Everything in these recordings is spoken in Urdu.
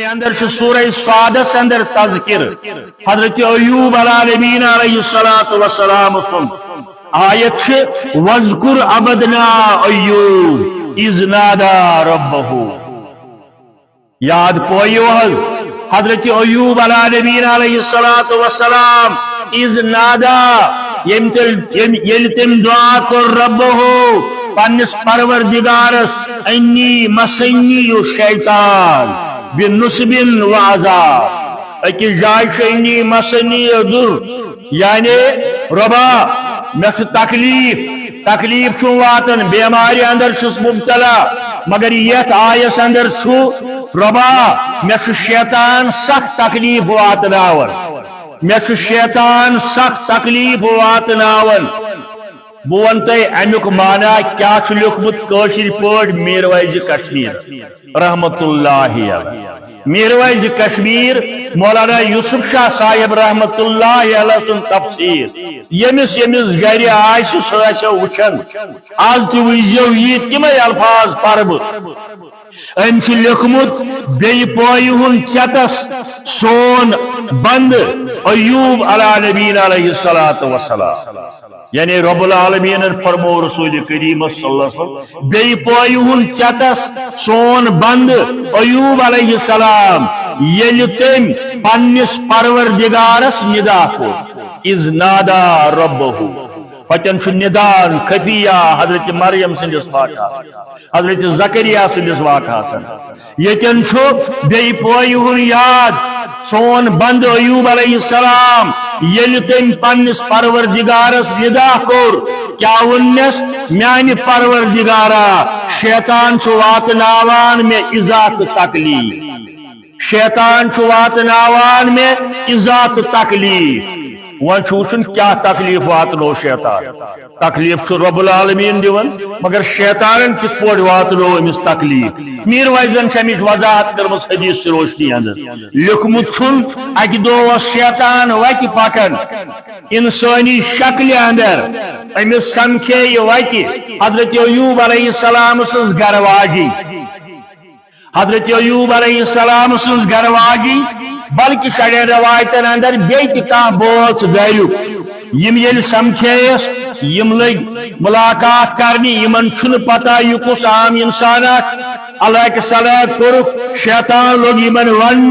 اندر سورہ سعادت اندر تذکر حضرت ایوب علیہ الصلوۃ والسلام سن آیت وذکر عبدنا ایوب اذ نادى ربہ یاد پویو حضرت ایوب علیہ الصلوۃ والسلام اذ نادى یل تم دعا کر ربہ پنس پروردگارس انی مسنی الشیطان بنصب وعذاب اکس جائے شینی مسنی در یعنی ربا میں تکلیف چھو واتن بیماری اندر چھس مبتلا مگر یت آیس اندر چھو ربا میں شیطان سخت تکلیف واتناون میں شیطان سخت تکلیف واتناون بون تے امیک مانا کیا لکھمت کاشر پاٹ میرویز کشمیر رحمت اللہ میرویز کشمیر مولانا یوسف شاہ صاحب رحمت اللہ علیہ سن تفسیر یمس گر آسہ وچن آز تہ وزیو یہ تمے الفاظ پرب ام لکھمت بی پوئی ہن چتس سون بند ایوب علی نبینا علیہ الصلوۃ والسلام یعنی رب العالمین فرمو رسول کریم صلی اللہ علیہ وسلم بی پوئی ہن چتس سون بند ایوب علیہ السلام یل تم پنس پروردگارس ندا کو اذ نادا ربہ پتن چھ ندان خفیہ حضرت مریم سندس واقعہ حضرت زکریا سندس واقعہ یتن چھ بی پوئی ہن یاد سون بند ایوب علیہ السلام یل تم پنس پروردگارس ندا کور کیا ونس میان پروردگارا شیطان چھ واتناوان میں ازات تکلیف شیطان چھ واتناوان میں ازات تکلیف ون چوچن کیا تکلیف واتنو شیطان تکلیف چھ رب العالمین دیون مگر شیطان کت پوٹ واتنو امس تکلیف میر وائزن چمش وضاحت کرمس حدیث سے روشنی اندر لکھمت چھن اکی دو شیطان وکی پکن انسانی شکل اندر امس سمکھے وکی حضرت ایوب علیہ السلام سز گرواجی حضرت ایوب علیہ السلام سز گرواجی بلکہ شڑے روایتن اندر بیت کان بوچ گیو یم یل سمکھیس یم لگ ملاقات کرنی یمن چھن پتہ یہ کس عام انسان اللہ کے صلاۃ کورک شیطان لوگ یمن ون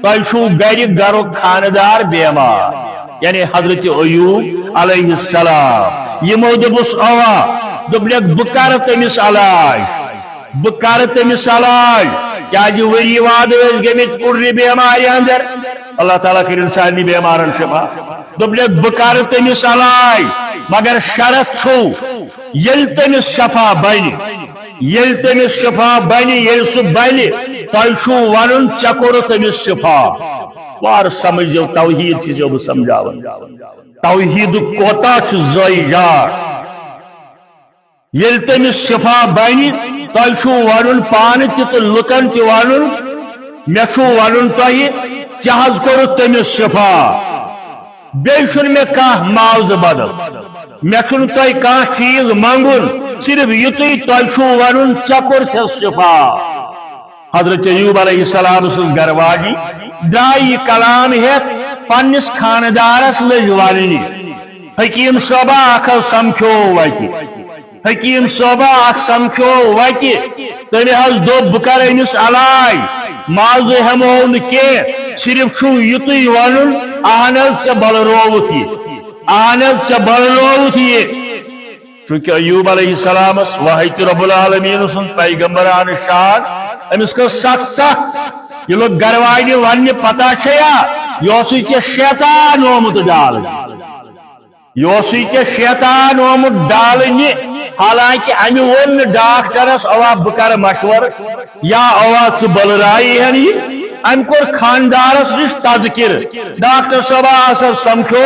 تہ چھو گر گرک خاندار بیمار یعنی حضرت ایوب علیہ السلام یمو دبس اوا دبلک بکر تمس علاج بکر تمس علاج کیا جی وری واد گمت پوری بیماری اندر اللہ تعالیٰ کرن سارنی بیمارن شفا دبلک بکر تمس علاج مگر شرط چھو یل تمس شفا بن یل تمس شفا بن یل سہ بن تہ چھو ون چکور تمس شفا وار سمجھو توحید چیز بہ سمجھاون توحید کوتا چھ زیار یل تمس شفا بن تہ چھو ون پان تہ لکن تہ ون مے چھو ون تہ چہز کور تمس شفا بیشن میں کان معاوضہ بدل مے چھن تہ کان چیز منگن صرف یتھی تہ چھو ون چکر چھس شفا حضرت ایوب علیہ السلام سن گرواجی دائی کلام ہے پنس خاندارس لج وننی حکیم صوبہ اخ سمکھو وتی حکیم صوبہ اخ سمکھو وتی تمہ حض دوپ بہ کر امس علاج معاوضہ ہمو کی صرف چھو یتھی ون اہنز سے بلروت یہ اہنز سے بلروت یہ چونکہ ایوب علیہ السلام وحی رب العالمین سن پیغمبران شان امس کو سخت سخت یہ لوگ گرواجی ون پتہ چھیا یہ شیطان آمت ڈال یہ شیطان آمت ڈالنہ حالانکہ امہ ون ڈاکٹرس اوا بہ کر مشور یا اوا ثہ بلرائی ہن ام کور خاندارس نش تذکر ڈاکٹر صاحبہ اثر سمکھو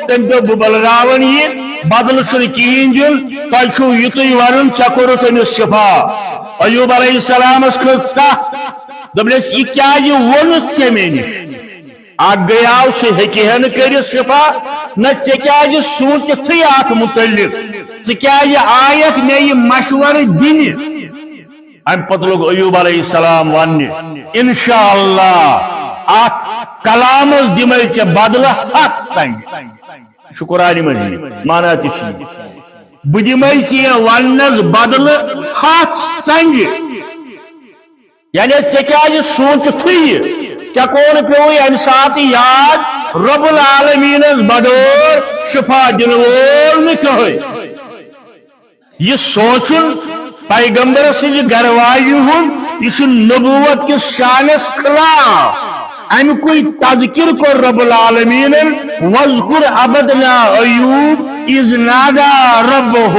تم دو بہ بلراون یہ بدل چھ کہین دن تہ چھو یتھی ون چکور تمس شفا ایوب علیہ السلام کھس کتھ دپس یہ کیا ونت ے مے نش اگ گیاو سہ ہن کر شفا نہ ے کیا سوچتھی ات متعلق ے کیا آیت مے یہ مشور دن ام پتہ لوگ ایوب علیہ السلام ون انشاءاللہ ات کلام دمے ے بدلہ 7 سنگ قرآن مجید مانا تھی بہ دمے ے ونس بدلہ 7 سنگ یعنی ے کیا سوچتھے ے کون پیو ام سات یاد رب العالمین بدور شفا دن وول نہٕ یہ سوچن پیغمبر سن گھر والی یہ نبوت کس شانس خلاف ام کوئی تذکر کو رب العالمین وذکر عبدنا ایوب اذ نادا ربہ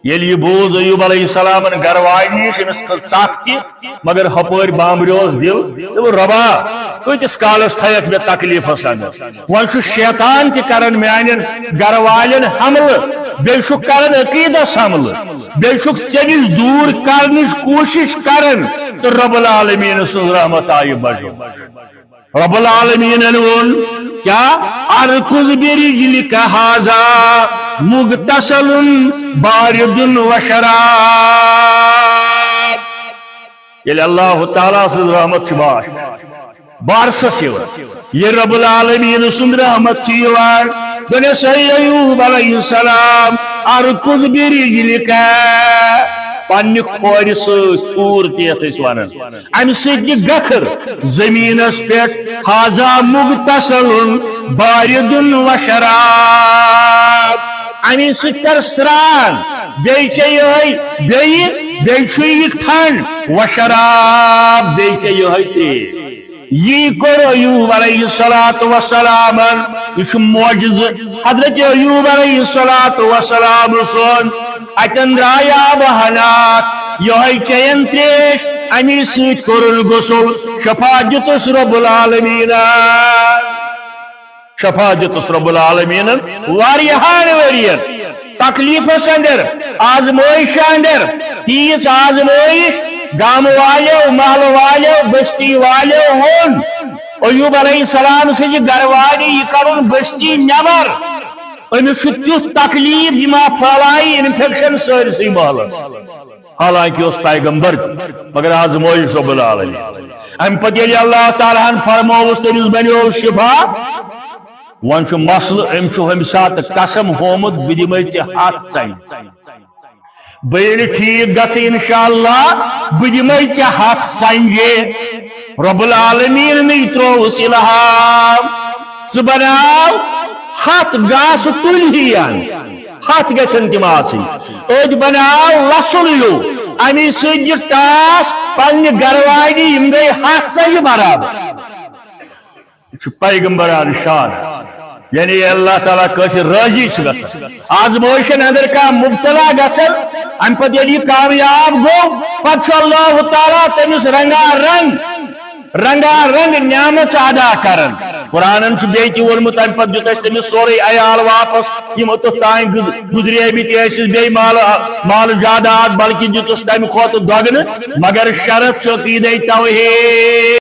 یل یہ بوز ایوب علیہ السلام گھر والی امس سختی مگر ہپر بامبریوس دل ربا کتس کالس تھیت مے تکلیف ون شیطان تہ کران میان گھر والن حملہ بیش کران عقیدس حملہ بیش ژےٚ دور کرنچ کوشش کران تو رب العالمین سن رحمت آئی بڑھ رب العالمین ون کیا ارکض برجلک ھذا مغتسل بارد وشراب یل اللہ تعالیٰ سن رحمت باش بارسس یہ رب العالمین سن رحمت دنس ایوب علیہ السلام ارکض برجلک پنہ کھور سور تیت ونان ام سی گکھر زمینس پہ ھذا مغتسل بارد وشراب ام سر سران بیچ ٹھنڈ وشراب بیچ یہ کور ایوب علیہ السلام یہ معجز حضرت ایوب علیہ السلام سن اتن درائے آب حالات یہ چین تریش امی سیت کورن غسل شفا دتس رب العالمین شفا دتس رب العالمین واریہان ورین تکلیفس اندر آزمائش اندر تیز آزمائش گام والو محل والو بستی والو ہون ایوب علیہ السلام سے گھر والی یہ کرن بستی نبر امس تیت تکلیف یہ پھیلائی انفیکشن سرسی محل حالانکہ اس پیغمبر مگر آزمائش رب العالمین ام پتہ ییٚلہِ اللہ تعالیٰ ہن فرموس تمس بنیو شفا ون مسل ام سات قسم ہومت بہ دمے ژےٚ 7 سنگ بہ ٹھیک گژھ انشاءاللہ بہ دمے ژےٚ 7 سنگ رب العالمین نے ترووس الہام ژٕ بناو 7 گاس تلہین 7 گژھن تم آسن أدۍ بناو لسُن ہیو امی سۭتۍ ٹاس پننہِ گھروالی یم گئی 7 سنگ برابر پیغمبران شان یعنی اللہ تعالیٰ کس راضی گھان آزمائشن اندر کا مبتلا گھن ام پتہ ییٚلہِ یہِ کامیاب گو پتہ اللہ تعالیٰ تمس رنگا رنگ نعمت ادا کرن قرآن بیٚیہِ تہِ ووٚنمُت ام پتہ دیُت اسہِ تمس سورُے عیال واپس یم توٚتام گزریمٕتۍ ٲسِس بیٚیہِ مال جاداد بلکہ دیُتُس تمہِ کھۄتہٕ دۄگنہٕ مگر شرط چھُ عقیٖدے توحیٖد